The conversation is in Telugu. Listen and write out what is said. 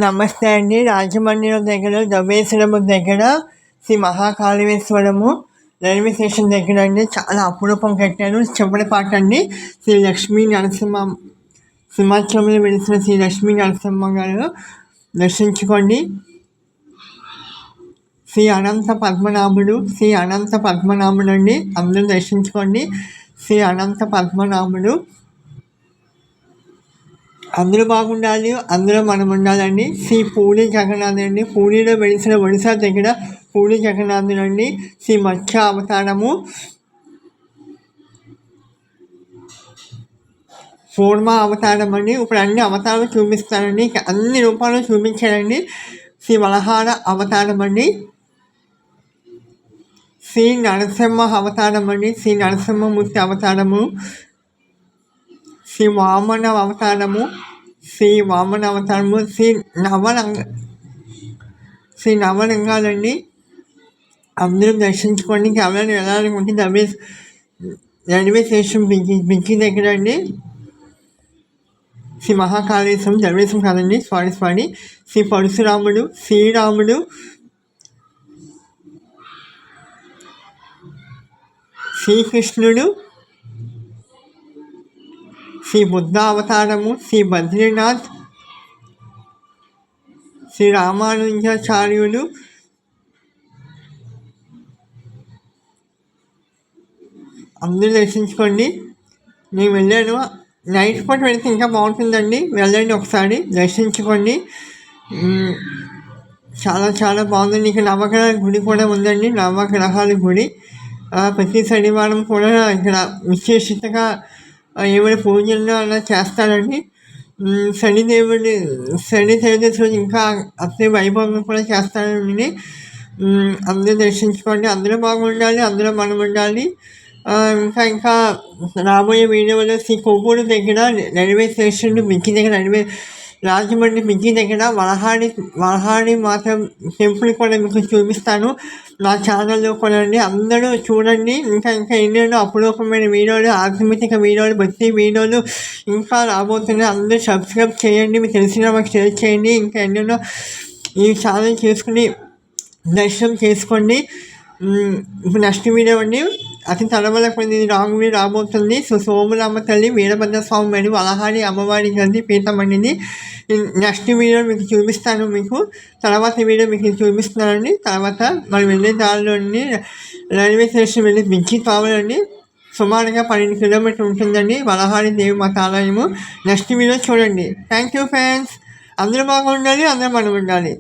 నమస్తే అండి. రాజమండ్రి దగ్గర దవేశ్వరము దగ్గర శ్రీ మహాకాళేశ్వరము రైల్వే స్టేషన్ దగ్గర అండి. చాలా అపురూపం కట్టారు. చివరి పాట అండి. శ్రీ లక్ష్మీ నరసింహ సింహాచలంలో వెలిసిన శ్రీ లక్ష్మీ నరసింహ గారు దర్శించుకోండి. శ్రీ అనంత పద్మనాభుడు అండి. అందరూ దర్శించుకోండి. శ్రీ అనంత పద్మనాభుడు. అందరూ బాగుండాలి, అందులో మనం ఉండాలండి. శ్రీ పూరి జగన్నాథుడు అండి. పూరిలో వెలిసిన ఒడిశా దగ్గర పూరి జగన్నాథుడు అండి. శ్రీ మత్స్య అవతారము, కూర్మ అవతారం అండి. ఇప్పుడు అన్ని అవతారాలు చూపిస్తారండి. అన్ని రూపాలు చూపించారండి. శ్రీ వలహార అవతారం అండి. శ్రీ నరసింహ అవతారం అండి. శ్రీ నరసింహమూర్తి అవతారము, శ్రీ వామన అవతారము, శ్రీ నవలింగాలండి. అందరూ దర్శించుకోండి. ఎవరైనా వెళ్ళాలనుకుంటే రైల్వే స్టేషన్ బిగ్గి దగ్గర అండి. శ్రీ మహాకాళేశ్వరం ధర్మేశ్వరం కాదండి, స్వామి. శ్రీ పరశురాముడు, శ్రీరాముడు, శ్రీకృష్ణుడు, శ్రీ బుద్ధ అవతారము, శ్రీ బద్రీనాథ్, శ్రీ రామానుజాచార్యులు, అందరూ దర్శించుకోండి. నేను వెళ్ళాను. నైట్ పూట వెళ్తే ఇంకా బాగుంటుందండి. వెళ్ళండి, ఒకసారి దర్శించుకోండి. చాలా చాలా బాగుందండి. ఇక్కడ నవగ్రహాల గుడి కూడా ఉందండి. నవగ్రహాల గుడి ప్రతి శనివారం కూడా ఇక్కడ విశేషతగా ఏమైనా పూజలు అలా చేస్తారండి. శని త్రయోదశి రోజు ఇంకా అతి వైభవంగా కూడా చేస్తారండి. అందరూ దర్శించుకోండి. అందరూ బాగుండాలి, అందులో మనం ఉండాలి. ఇంకా రాబోయే వీడియోలో శ్రీ కొవ్వూరు దగ్గర రైల్వే స్టేషన్ బిగ్గి దగ్గర రాజమండ్రి బిగ్గి దగ్గర వలహాడి మాత టెంపుల్ కూడా మీకు చూపిస్తాను నా ఛానల్లో కూడా అండి. అందరూ చూడండి. ఇంకా ఎన్నెన్నో అపురూపమైన వీడియోలు, ఆధ్యాత్మిక వీడియోలు, భక్తి వీడియోలు ఇంకా రాబోతున్నాయి. అందరూ సబ్స్క్రైబ్ చేయండి. మీకు తెలిసిన వాళ్ళకి షేర్ చేయండి. ఇంకా ఎన్నెన్నో ఈ ఛానల్ చేసుకుని దర్శనం చేసుకోండి. ఇప్పుడు నెక్స్ట్ వీడియో అండి. అతి తడవల కొన్ని రాంగ్ వీడియో రాబోతుంది. సోములమ్మ తల్లి, వీరభద్రస్వామి మరి వలహాడి అమ్మవారి గది పీఠమండిని నెక్స్ట్ వీడియో మీకు చూపిస్తాను. తర్వాత వీడియో మీకు చూపిస్తున్నానండి. తర్వాత మనం వెళ్ళే దారిలోని రైల్వే స్టేషన్ వెళ్ళి బిగ్గి కావాలండి. సుమారుగా 12 కిలోమీటర్లు ఉంటుందండి వలహాడి దేవి మాత ఆలయము. నెక్స్ట్ వీడియో చూడండి. Thank you friends. అందరూ బాగుండాలి, అందరూ మనం ఉండాలి.